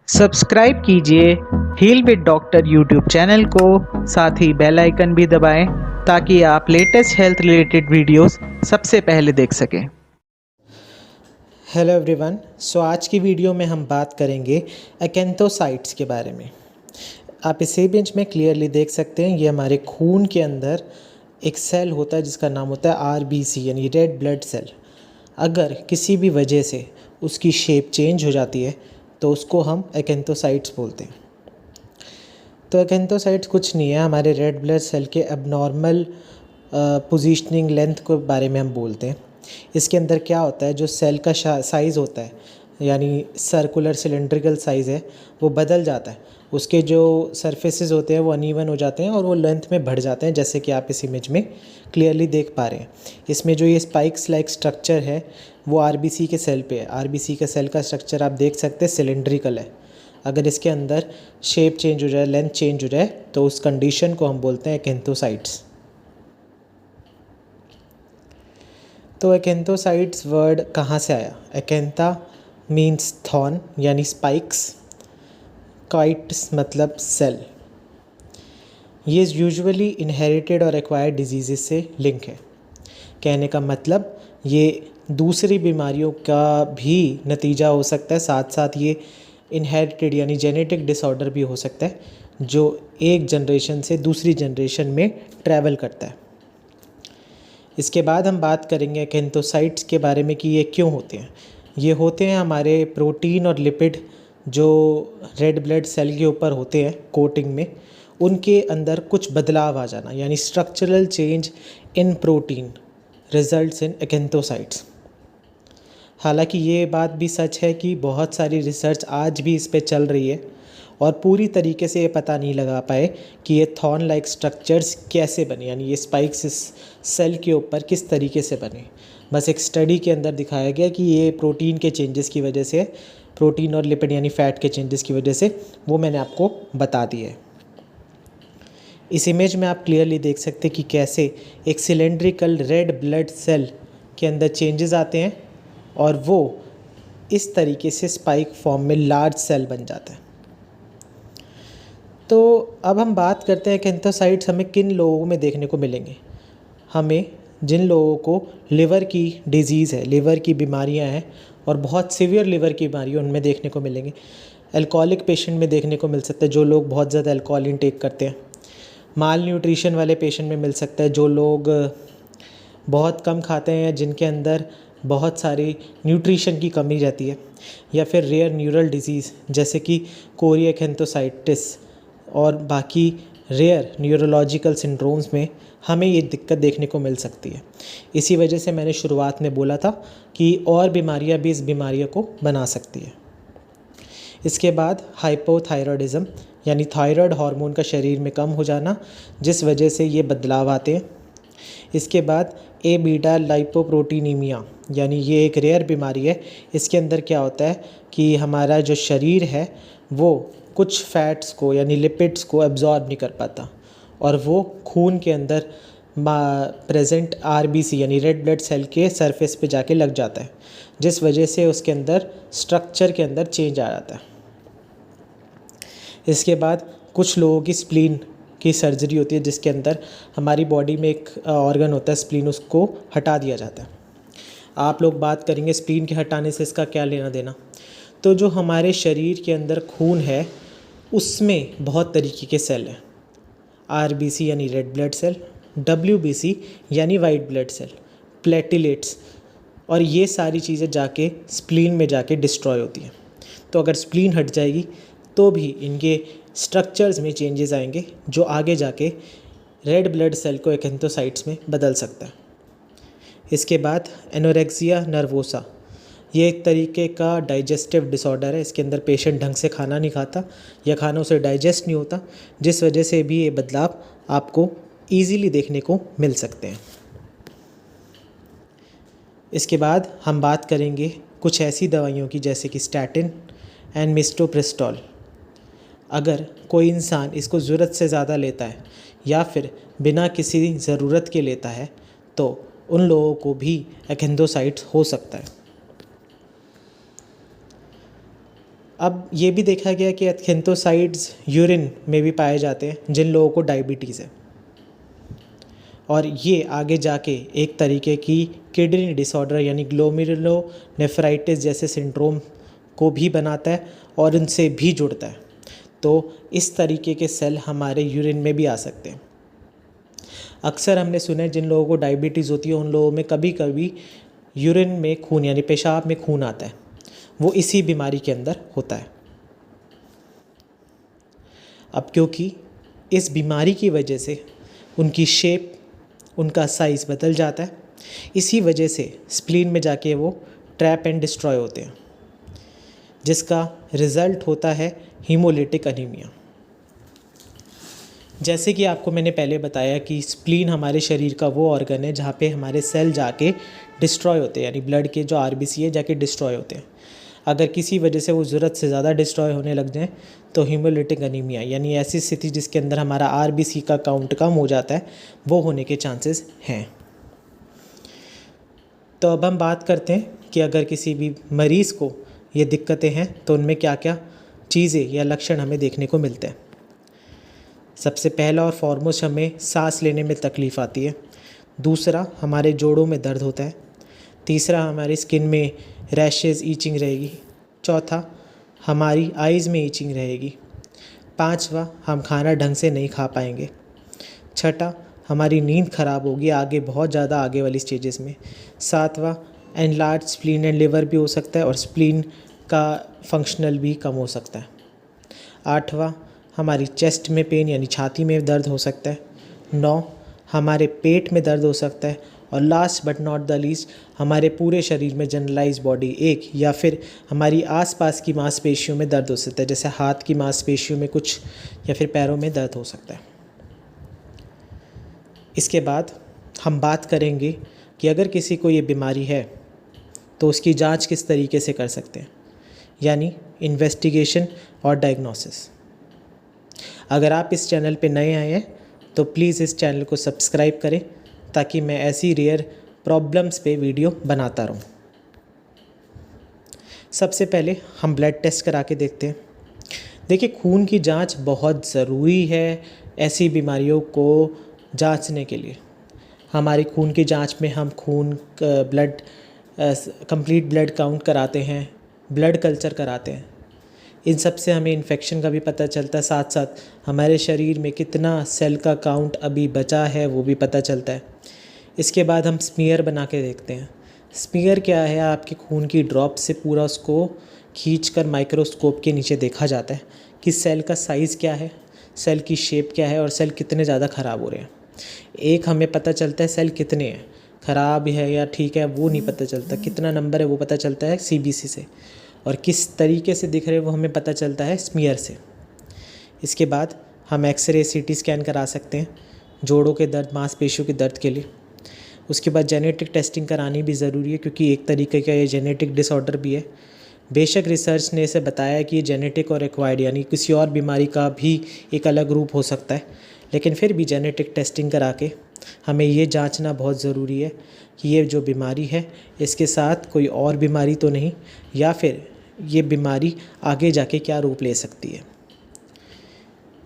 Subscribe कीजिए heal with doctor YouTube channel को, साथ ही बेल आइकन भी दबाएं ताकि आप लेटेस्ट हेल्थ रिलेटेड वीडियोस सबसे पहले देख सकें। Hello everyone. आज की वीडियो में हम बात करेंगे एक्एंथोसाइट्स के बारे में। आप इस इमेज में क्लियरली देख सकते हैं, ये हमारे खून के अंदर एक सेल होता है जिसका नाम होता है आरबीसी यानी रेड ब्लड सेल। अगर किसी भी वजह से उसकी शेप चेंज हो जाती है तो उसको हम एक्एंथोसाइट्स बोलते हैं। तो एक्एंथोसाइट्स कुछ नहीं है, हमारे रेड ब्लड सेल के एबनॉर्मल पोजीशनिंग लेंथ के बारे में हम बोलते हैं। इसके अंदर क्या होता है, जो सेल का साइज़ होता है यानी सर्कुलर सिलेंड्रिकल साइज़ है वो बदल जाता है। उसके जो सरफेसेस होते हैं वो अनइवन हो जाते हैं और वो लेंथ में बढ़ जाते हैं, जैसे कि आप इस इमेज में क्लियरली देख पा रहे हैं। इसमें जो ये स्पाइक्स लाइक स्ट्रक्चर है वो आरबीसी के सेल पे है। आरबीसी के सेल का स्ट्रक्चर आप देख सकते हैं सिलेंड्रिकल है। अगर इसके अंदर शेप चेंज हो जाए, लेंथ चेंज हो जाए, तो उस कंडीशन को हम बोलते हैं एक्एंथोसाइट्स। तो एक्एंथोसाइट्स वर्ड कहाँ से आया? एक्एंथा मीन्स थॉर्न यानी स्पाइक्स, काइट्स मतलब सेल। ये यूजुअली इनहेरिटेड और एक्वायर्ड डिजीज़ से लिंक है। कहने का मतलब ये दूसरी बीमारियों का भी नतीजा हो सकता है, साथ साथ ये इनहेरिटेड यानी जेनेटिक डिसऑर्डर भी हो सकता है जो एक जनरेशन से दूसरी जनरेशन में ट्रैवल करता है। इसके बाद हम बात करेंगे एक्एंथोसाइट्स के बारे में कि ये क्यों होते हैं। ये होते हैं हमारे प्रोटीन और लिपिड जो रेड ब्लड सेल के ऊपर होते हैं कोटिंग में, उनके अंदर कुछ बदलाव आ जाना यानी structural change in protein results in acanthocytes. हालांकि ये बात भी सच है कि बहुत सारी रिसर्च आज भी इस पे चल रही है और पूरी तरीके से ये पता नहीं लगा पाए कि ये थॉर्न लाइक स्ट्रक्चर्स कैसे बने, यानी ये स्पाइक्स इस सेल के ऊपर किस तरीके से बने। बस एक स्टडी के अंदर दिखाया गया कि ये प्रोटीन के चेंजेस की वजह से, प्रोटीन और लिपिड यानी फ़ैट के चेंजेस की वजह से, वो मैंने आपको बता दिया है। इस इमेज में आप क्लियरली देख सकते हैं कि कैसे एक सिलेंड्रिकल रेड ब्लड सेल के अंदर चेंजेस आते हैं और वो इस तरीके से स्पाइक फॉर्म में लार्ज सेल बन जाता है। तो अब हम बात करते हैं एक्एंथोसाइट्स हमें किन लोगों में देखने को मिलेंगे। हमें जिन लोगों को लिवर की डिजीज़ है, लिवर की बीमारियां हैं और बहुत सीवियर लिवर की बीमारी उनमें देखने को मिलेंगे। अल्कोहलिक पेशेंट में देखने को मिल सकता है, जो लोग बहुत ज़्यादा अल्कोहल इंटेक करते हैं। माल न्यूट्रिशन वाले पेशेंट में मिल सकता है, जो लोग बहुत कम खाते हैं, जिनके अंदर बहुत सारी न्यूट्रिशन की कमी रहती है। या फिर रेयर न्यूरल डिजीज़ जैसे कि कोरी एक्एंथोसाइटिस और बाकी रेयर न्यूरोलॉजिकल सिंड्रोम्स में हमें ये दिक्कत देखने को मिल सकती है। इसी वजह से मैंने शुरुआत में बोला था कि और बीमारियां भी इस बीमारियों को बना सकती है। इसके बाद हाइपोथायरॉयडिज्म यानी थायराइड हार्मोन का शरीर में कम हो जाना, जिस वजह से ये बदलाव आते हैं। इसके बाद ए बीटा लाइपोप्रोटीनीमिया यानी ये एक रेयर बीमारी है। इसके अंदर क्या होता है कि हमारा जो शरीर है वो कुछ फैट्स को यानी लिपिड्स को एब्जॉर्ब नहीं कर पाता और वो खून के अंदर प्रेजेंट आरबीसी यानी रेड ब्लड सेल के सरफेस पे जाके लग जाता है, जिस वजह से उसके अंदर स्ट्रक्चर के अंदर चेंज आ जाता है। इसके बाद कुछ लोगों की स्प्लीन की सर्जरी होती है, जिसके अंदर हमारी बॉडी में एक ऑर्गन होता है स्प्लीन, उसको हटा दिया जाता है। आप लोग बात करेंगे स्प्लीन के हटाने से इसका क्या लेना देना। तो जो हमारे शरीर के अंदर खून है उसमें बहुत तरीके के सेल हैं। आरबीसी यानी रेड ब्लड सेल, डब्ल्यूबीसी यानी वाइट ब्लड सेल, प्लेटिलेट्स, और ये सारी चीज़ें जाके स्प्लीन में जाके डिस्ट्रॉय होती हैं। तो अगर स्प्लीन हट जाएगी तो भी इनके स्ट्रक्चर्स में चेंजेस आएंगे जो आगे जाके रेड ब्लड सेल को एक्एंथोसाइट्स में बदल सकता है। इसके बाद एनोरेक्सिया नर्वोसा, ये एक तरीके का डाइजेस्टिव डिसऑर्डर है। इसके अंदर पेशेंट ढंग से खाना नहीं खाता या खाना उसे डाइजेस्ट नहीं होता, जिस वजह से भी ये बदलाव आपको ईजीली देखने को मिल सकते हैं। इसके बाद हम बात करेंगे कुछ ऐसी दवाइयों की जैसे कि स्टैटिन एंड मिस्टोप्रेस्टोल। अगर कोई इंसान इसको ज़रूरत से ज़्यादा लेता है या फिर बिना किसी ज़रूरत के लेता है तो उन लोगों को भी एक्एंथोसाइट्स हो सकता है। अब ये भी देखा गया कि एथेंथोसाइड्स यूरिन में भी पाए जाते हैं जिन लोगों को डायबिटीज़ है, और ये आगे जाके एक तरीके की किडनी डिसऑर्डर यानी ग्लोमेरुलोनेफ्राइटिस जैसे सिंड्रोम को भी बनाता है और उनसे भी जुड़ता है। तो इस तरीके के सेल हमारे यूरिन में भी आ सकते हैं। अक्सर हमने सुना है जिन लोगों को डायबिटीज़ होती है उन लोगों में कभी कभी यूरिन में खून यानी पेशाब में खून आता है, वो इसी बीमारी के अंदर होता है। अब क्योंकि इस बीमारी की वजह से उनकी शेप, उनका साइज़ बदल जाता है, इसी वजह से स्प्लीन में जाके वो ट्रैप एंड डिस्ट्रॉय होते हैं, जिसका रिज़ल्ट होता है हीमोलिटिक अनीमिया। जैसे कि आपको मैंने पहले बताया कि स्प्लीन हमारे शरीर का वो ऑर्गन है जहाँ पे हमारे सेल जाके डिस्ट्रॉय होते हैं, यानी ब्लड के जो आरबीसी है जाके डिस्ट्रॉय होते हैं। अगर किसी वजह से वो ज़रूरत से ज़्यादा डिस्ट्रॉय होने लग जाए तो हीमोलिटिक अनीमिया यानी ऐसी स्थिति जिसके अंदर हमारा आरबीसी का काउंट कम हो जाता है, वो होने के चांसेस हैं। तो अब हम बात करते हैं कि अगर किसी भी मरीज़ को ये दिक्कतें हैं तो उनमें क्या क्या चीज़ें या लक्षण हमें देखने को मिलते हैं। सबसे पहला और फॉरमोस्ट हमें सांस लेने में तकलीफ़ आती है। दूसरा, हमारे जोड़ों में दर्द होता है। तीसरा, हमारी स्किन में रैशेज़, ईचिंग रहेगी। चौथा, हमारी आइज़ में ईचिंग रहेगी। पांचवा, हम खाना ढंग से नहीं खा पाएंगे। छठा, हमारी नींद खराब होगी आगे, बहुत ज़्यादा आगे वाली स्टेजेस में। सातवां, एनलार्ज स्प्लीन एंड लिवर भी हो सकता है और स्प्लीन का फंक्शनल भी कम हो सकता है। आठवां, हमारी चेस्ट में पेन यानी छाती में दर्द हो सकता है। 9, हमारे पेट में दर्द हो सकता है। और last but not the least, हमारे पूरे शरीर में जनरलाइज बॉडी एक या फिर हमारी आसपास की मांसपेशियों में दर्द हो सकता है, जैसे हाथ की मांसपेशियों में कुछ या फिर पैरों में दर्द हो सकता है। इसके बाद हम बात करेंगे कि अगर किसी को ये बीमारी है तो उसकी जांच किस तरीके से कर सकते हैं, यानी इन्वेस्टिगेशन और डायग्नोसिस। अगर आप इस चैनल पे नए आए हैं तो प्लीज़ इस चैनल को सब्सक्राइब करें ताकि मैं ऐसी रेयर प्रॉब्लम्स पे वीडियो बनाता रहूं। सबसे पहले हम ब्लड टेस्ट करा के देखते हैं। देखिए, खून की जांच बहुत ज़रूरी है ऐसी बीमारियों को जांचने के लिए। हमारी खून की जांच में हम ब्लड कंप्लीट ब्लड काउंट कराते हैं, ब्लड कल्चर कराते हैं। इन सब से हमें इन्फेक्शन का भी पता चलता है, साथ साथ हमारे शरीर में कितना सेल का काउंट अभी बचा है वो भी पता चलता है। इसके बाद हम स्मीयर बना के देखते हैं। स्मीयर क्या है? आपके खून की ड्रॉप से पूरा उसको खींचकर माइक्रोस्कोप के नीचे देखा जाता है कि सेल का साइज़ क्या है, सेल की शेप क्या है और सेल कितने ज़्यादा ख़राब हो रहे हैं। एक हमें पता चलता है सेल कितने हैं, ख़राब है या ठीक है वो नहीं पता चलता, कितना नंबर है वो पता चलता है सीबीसी से, और किस तरीके से दिख रहे हैं वो हमें पता चलता है स्मीयर से। इसके बाद हम एक्सरे, सीटी स्कैन करा सकते हैं जोड़ों के दर्द, मांसपेशियों के दर्द के लिए। उसके बाद जेनेटिक टेस्टिंग करानी भी ज़रूरी है क्योंकि एक तरीके का ये जेनेटिक डिसऑर्डर भी है। बेशक रिसर्च ने इसे बताया कि ये जेनेटिक और एक्वायर्ड यानी किसी और बीमारी का भी एक अलग रूप हो सकता है, लेकिन फिर भी जेनेटिक टेस्टिंग करा के हमें ये जांचना बहुत ज़रूरी है कि ये जो बीमारी है इसके साथ कोई और बीमारी तो नहीं, या फिर ये बीमारी आगे जाके क्या रूप ले सकती है।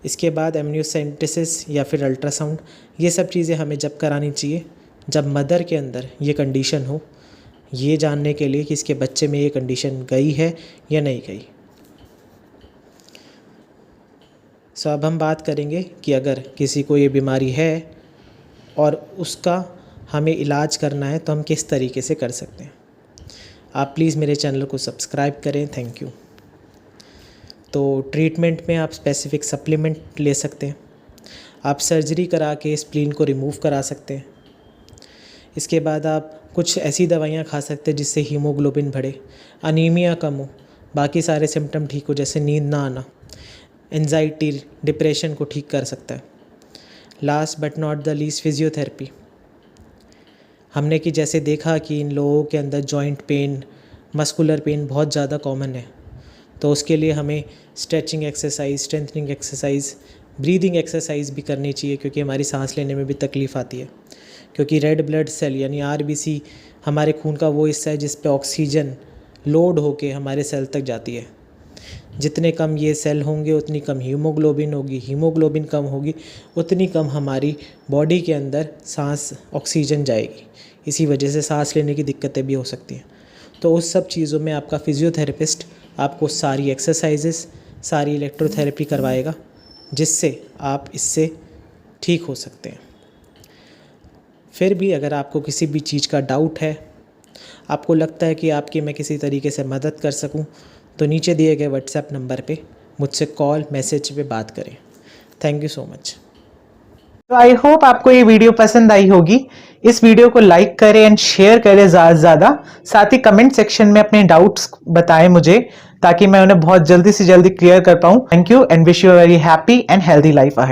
इसके बाद एमनियोसेंटेसिस या फिर अल्ट्रासाउंड, ये सब चीज़ें हमें जब करानी चाहिए जब मदर के अंदर ये कंडीशन हो, ये जानने के लिए कि इसके बच्चे में ये कंडीशन गई है या नहीं गई। सो अब हम बात करेंगे कि अगर किसी को ये बीमारी है और उसका हमें इलाज करना है तो हम किस तरीके से कर सकते हैं। आप प्लीज़ मेरे चैनल को सब्सक्राइब करें। Thank you. तो ट्रीटमेंट में आप स्पेसिफिक सप्लीमेंट ले सकते हैं, आप सर्जरी करा के स्प्लीन को रिमूव करा सकते हैं। इसके बाद आप कुछ ऐसी दवाइयाँ खा सकते हैं जिससे हीमोग्लोबिन बढ़े, अनीमिया कम हो, बाकी सारे सिम्टम ठीक हो, जैसे नींद ना आना, एंजाइटी, डिप्रेशन को ठीक कर सकता है। Last but not the least, physiotherapy. हमने कि जैसे देखा कि इन लोगों के अंदर जॉइंट पेन, मस्कुलर पेन बहुत ज़्यादा कॉमन है, तो उसके लिए हमें stretching exercise, strengthening exercise, breathing exercise भी करनी चाहिए क्योंकि हमारी सांस लेने में भी तकलीफ़ आती है। क्योंकि रेड ब्लड सेल यानी आरबीसी हमारे खून का वो हिस्सा है जिस पे ऑक्सीजन लोड होके हमारे सेल तक जाती है। जितने कम ये सेल होंगे उतनी कम हीमोग्लोबिन होगी, हीमोग्लोबिन कम होगी उतनी कम हमारी बॉडी के अंदर सांस ऑक्सीजन जाएगी, इसी वजह से सांस लेने की दिक्कतें भी हो सकती हैं। तो उस सब चीज़ों में आपका फिजियोथेरेपिस्ट आपको सारी एक्सरसाइजेस, सारी इलेक्ट्रोथेरेपी करवाएगा, जिससे आप इससे ठीक हो सकते हैं। फिर भी अगर आपको किसी भी चीज़ का डाउट है, आपको लगता है कि आपकी मैं किसी तरीके से मदद कर सकूं, तो नीचे दिए गए व्हाट्सएप नंबर पे मुझसे कॉल मैसेज पे बात करें। Thank you so much. तो आई होप आपको ये वीडियो पसंद आई होगी। इस वीडियो को लाइक करें एंड शेयर करें ज़्यादा से ज़्यादा। साथ ही कमेंट सेक्शन में अपने डाउट्स बताएं मुझे, ताकि मैं उन्हें बहुत जल्दी से जल्दी क्लियर कर पाऊँ। Thank you and wish you a very happy and healthy life ahead.